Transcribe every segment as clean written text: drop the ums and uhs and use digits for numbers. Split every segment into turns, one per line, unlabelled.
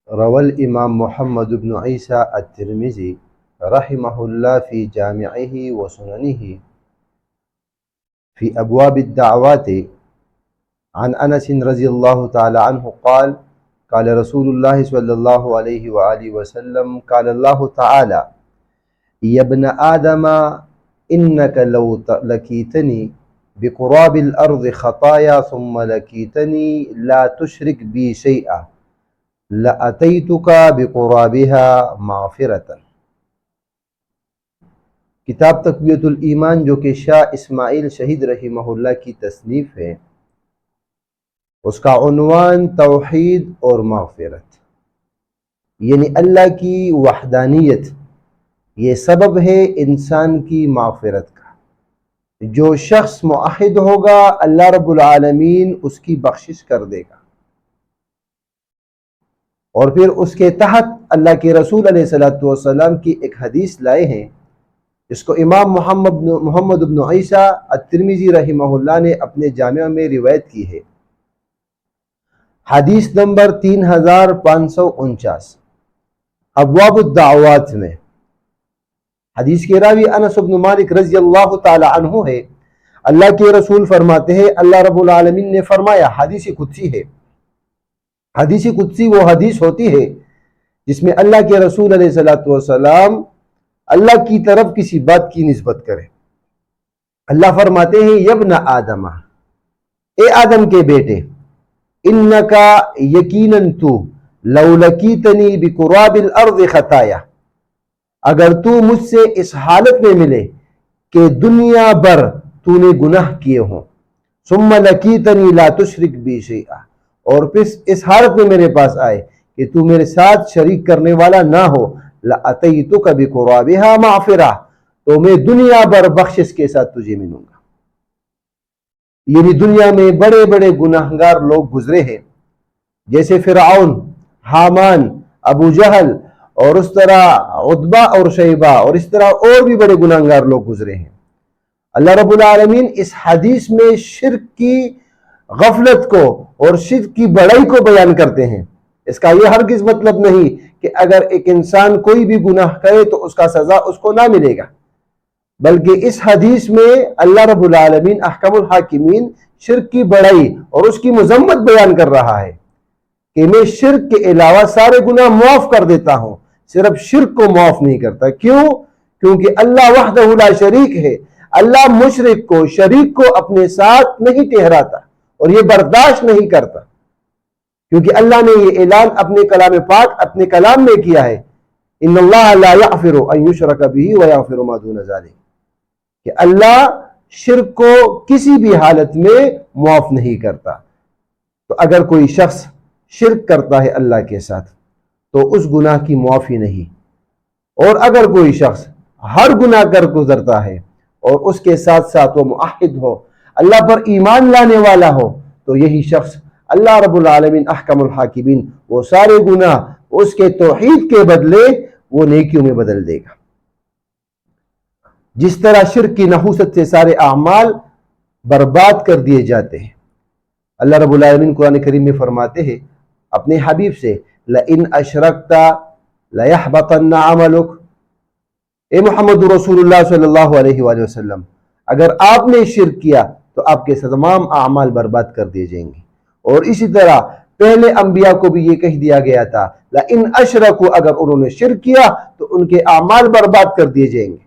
روى الإمام محمد بن عيسى الترمذي رحمه الله في جامعه وسننه في أبواب الدعوات عن أنس رضي الله تعالى عنه قال قال رسول الله صلى الله عليه وآله وسلم قال الله تعالى يا ابن آدم إنك لو لقيتني بقراب الأرض خطايا ثم لقيتني لا تشرك بي شيئا لأتيتك بقرابها مغفرة۔ کتاب تقویۃ الایمان جو کہ شاہ اسماعیل شہید رحمہ اللہ کی تصنیف ہے، اس کا عنوان توحید اور مغفرت، یعنی اللہ کی وحدانیت، یہ سبب ہے انسان کی مغفرت کا۔ جو شخص موحد ہوگا اللہ رب العالمین اس کی بخشش کر دے گا، اور پھر اس کے تحت اللہ کے رسول علیہ السلام کی ایک حدیث لائے ہیں جس کو امام محمد بن عیسیٰ الترمذی رحمہ اللہ نے اپنے جامعہ میں روایت کی ہے۔ حدیث نمبر 3549 ابواب الدعوات میں۔ حدیث کے راوی انس بن مالک رضی اللہ تعالی عنہ ہے۔ اللہ کے رسول فرماتے ہیں، اللہ رب العالمین نے فرمایا، حدیث قدسی ہے۔ حدیث قدسی وہ حدیث ہوتی ہے جس میں اللہ کے رسول علیہ السلام اللہ کی طرف کسی بات کی نسبت کرے۔ اللہ فرماتے ہیں، یبن آدم، اے آدم کے بیٹے، انکا یقیناً تو لو لقیتنی بقراب الارض خطایا، اگر تو مجھ سے اس حالت میں ملے کہ دنیا بھر تو نے گناہ کیے ہوں، ثم لقیتنی لا تشرک بی شیئا، اور پھر اس حالت میں میرے پاس آئے کہ تو میرے ساتھ شریک کرنے والا نہ ہو، لَأَتَيْتُكَ بِقُرَابِهَا مَغْفِرَةً، تو میں دنیا بھر بخشش کے ساتھ تجھے ملوں گا۔ یعنی دنیا میں بڑے بڑے گناہگار لوگ گزرے ہیں، جیسے فرعون، حامان، ابو جہل، اور اس طرح عتبہ اور شیبہ، اور اس طرح اور بھی بڑے گناہگار لوگ گزرے ہیں۔ اللہ رب العالمین اس حدیث میں شرک کی غفلت کو اور شرک کی بڑائی کو بیان کرتے ہیں۔ اس کا یہ ہرگز مطلب نہیں کہ اگر ایک انسان کوئی بھی گناہ کرے تو اس کا سزا اس کو نہ ملے گا، بلکہ اس حدیث میں اللہ رب العالمین احکم الحاکمین شرک کی بڑائی اور اس کی مذمت بیان کر رہا ہے کہ میں شرک کے علاوہ سارے گناہ معاف کر دیتا ہوں، صرف شرک کو معاف نہیں کرتا۔ کیوں؟ کیونکہ اللہ وحدہ لا شریک ہے۔ اللہ مشرک کو، شریک کو اپنے ساتھ نہیں ٹھہراتا اور یہ برداشت نہیں کرتا، کیونکہ اللہ نے یہ اعلان اپنے کلام پاک، اپنے کلام میں کیا ہے، ان اللہ لا یغفر ان یشرک بہ ویغفر ما دون ذلک، کہ اللہ شرک کو کسی بھی حالت میں معاف نہیں کرتا۔ تو اگر کوئی شخص شرک کرتا ہے اللہ کے ساتھ تو اس گناہ کی معافی نہیں، اور اگر کوئی شخص ہر گناہ کر گزرتا ہے اور اس کے ساتھ ساتھ وہ موحد ہو، اللہ پر ایمان لانے والا ہو، تو یہی شخص اللہ رب العالمین احکم الحاکمین وہ سارے گناہ اس کے توحید کے بدلے وہ نیکیوں میں بدل دے گا۔ جس طرح شرک کی نحوست سے سارے اعمال برباد کر دیے جاتے ہیں، اللہ رب العالمین قرآن کریم میں فرماتے ہیں اپنے حبیب سے، لَإِنْ أَشْرَكْتَ لَيَحْبَطَنَّ عَمَلُكَ، اے محمد رسول اللہ صلی اللہ علیہ وآلہ وسلم، اگر آپ نے شرک کیا تو آپ کے تمام اعمال برباد کر دیے جائیں گے۔ اور اسی طرح پہلے انبیاء کو بھی یہ کہہ دیا گیا تھا، لَإِنْ أَشْرَكُوا، اگر انہوں نے شرک کیا تو ان کے اعمال برباد کر دیے جائیں گے۔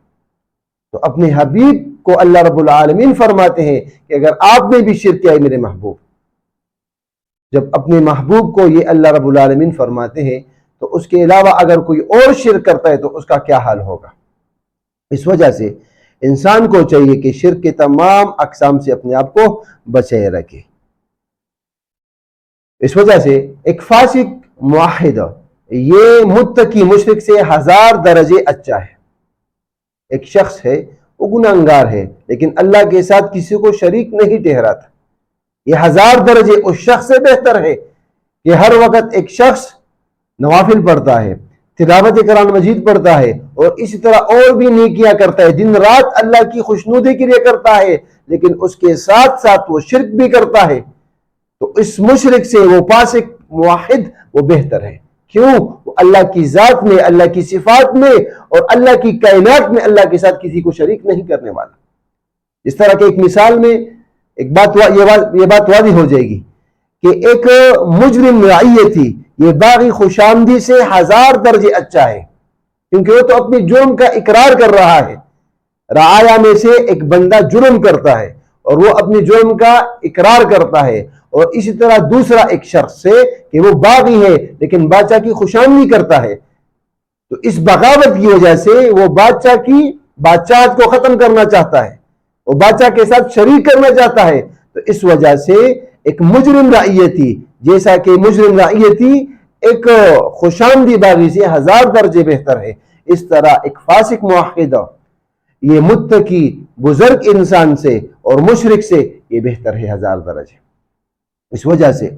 تو اپنے حبیب کو اللہ رب العالمین فرماتے ہیں کہ اگر آپ نے بھی شرک کیا ہے میرے محبوب، جب اپنے محبوب کو یہ اللہ رب العالمین فرماتے ہیں تو اس کے علاوہ اگر کوئی اور شرک کرتا ہے تو اس کا کیا حال ہوگا۔ اس وجہ سے انسان کو چاہیے کہ شرک کے تمام اقسام سے اپنے آپ کو بچائے رکھے۔ اس وجہ سے ایک فاسق موحد یہ متقی مشرک سے 1000 درجے اچھا ہے۔ ایک شخص ہے وہ گناہگار ہے لیکن اللہ کے ساتھ کسی کو شریک نہیں ٹھہراتا، یہ 1000 درجے اس شخص سے بہتر ہے کہ ہر وقت ایک شخص نوافل پڑھتا ہے، تلاوت قرآن مجید پڑھتا ہے، اور اسی طرح اور بھی نیکیاں کرتا ہے، دن رات اللہ کی خوشنودی کے لیے کرتا ہے، لیکن اس کے ساتھ ساتھ وہ شرک بھی کرتا ہے، تو اس مشرک سے وہ فاسق موحد وہ بہتر ہے۔ کیوں؟ وہ اللہ کی ذات میں، اللہ کی صفات میں اور اللہ کی کائنات میں اللہ کے ساتھ کسی کو شریک نہیں کرنے والا۔ اس طرح کہ ایک مثال میں ایک بات یہ بات واضح ہو جائے گی کہ ایک مجرم رعیہ تھی، یہ باغی خوش آمدی سے 1000 درجے اچھا ہے، کیونکہ وہ تو اپنی جرم کا اقرار کر رہا ہے۔ رعایا میں سے ایک بندہ جرم کرتا ہے اور وہ اپنی جرم کا اقرار کرتا ہے، اور اسی طرح دوسرا ایک شخص سے کہ وہ باغی ہے لیکن بادشاہ کی خوشامدی کرتا ہے، تو اس بغاوت کی وجہ سے وہ بادشاہ کی بادشاہت کو ختم کرنا چاہتا ہے، وہ بادشاہ کے ساتھ شریک کرنا چاہتا ہے، تو اس وجہ سے ایک مجرم رعیہ تھی، جیسا کہ مجرم رعیہ تھی ایک خوشامدی باغی سے 1000 درجے بہتر ہے، اس طرح ایک فاسق موحد یہ متقی بزرگ انسان سے اور مشرک سے یہ بہتر ہے 1000 درجے۔ اس وجہ سے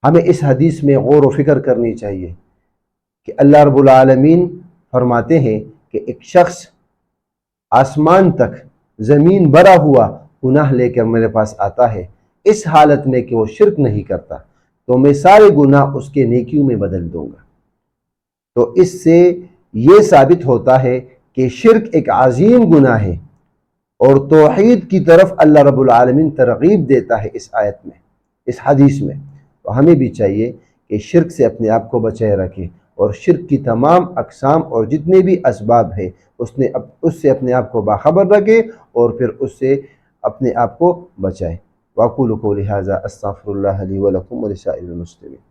ہمیں اس حدیث میں غور و فکر کرنی چاہیے کہ اللہ رب العالمین فرماتے ہیں کہ ایک شخص آسمان تک زمین بھرا ہوا گناہ لے کر میرے پاس آتا ہے، اس حالت میں کہ وہ شرک نہیں کرتا، تو میں سارے گناہ اس کے نیکیوں میں بدل دوں گا۔ تو اس سے یہ ثابت ہوتا ہے کہ شرک ایک عظیم گناہ ہے، اور توحید کی طرف اللہ رب العالمین ترغیب دیتا ہے اس آیت میں، اس حدیث میں۔ تو ہمیں بھی چاہیے کہ شرک سے اپنے آپ کو بچائے رکھیں، اور شرک کی تمام اقسام اور جتنے بھی اسباب ہیں اس سے اپنے آپ کو باخبر رکھیں اور پھر اس سے اپنے آپ کو بچائیں۔ وَأَقُولُ قَوْلِي هَٰذَا أَسْتَغْفِرُ اللَّهَ لِي وَلَكُمْ وَلِسَائِرِ الْمُسْلِمِينَ۔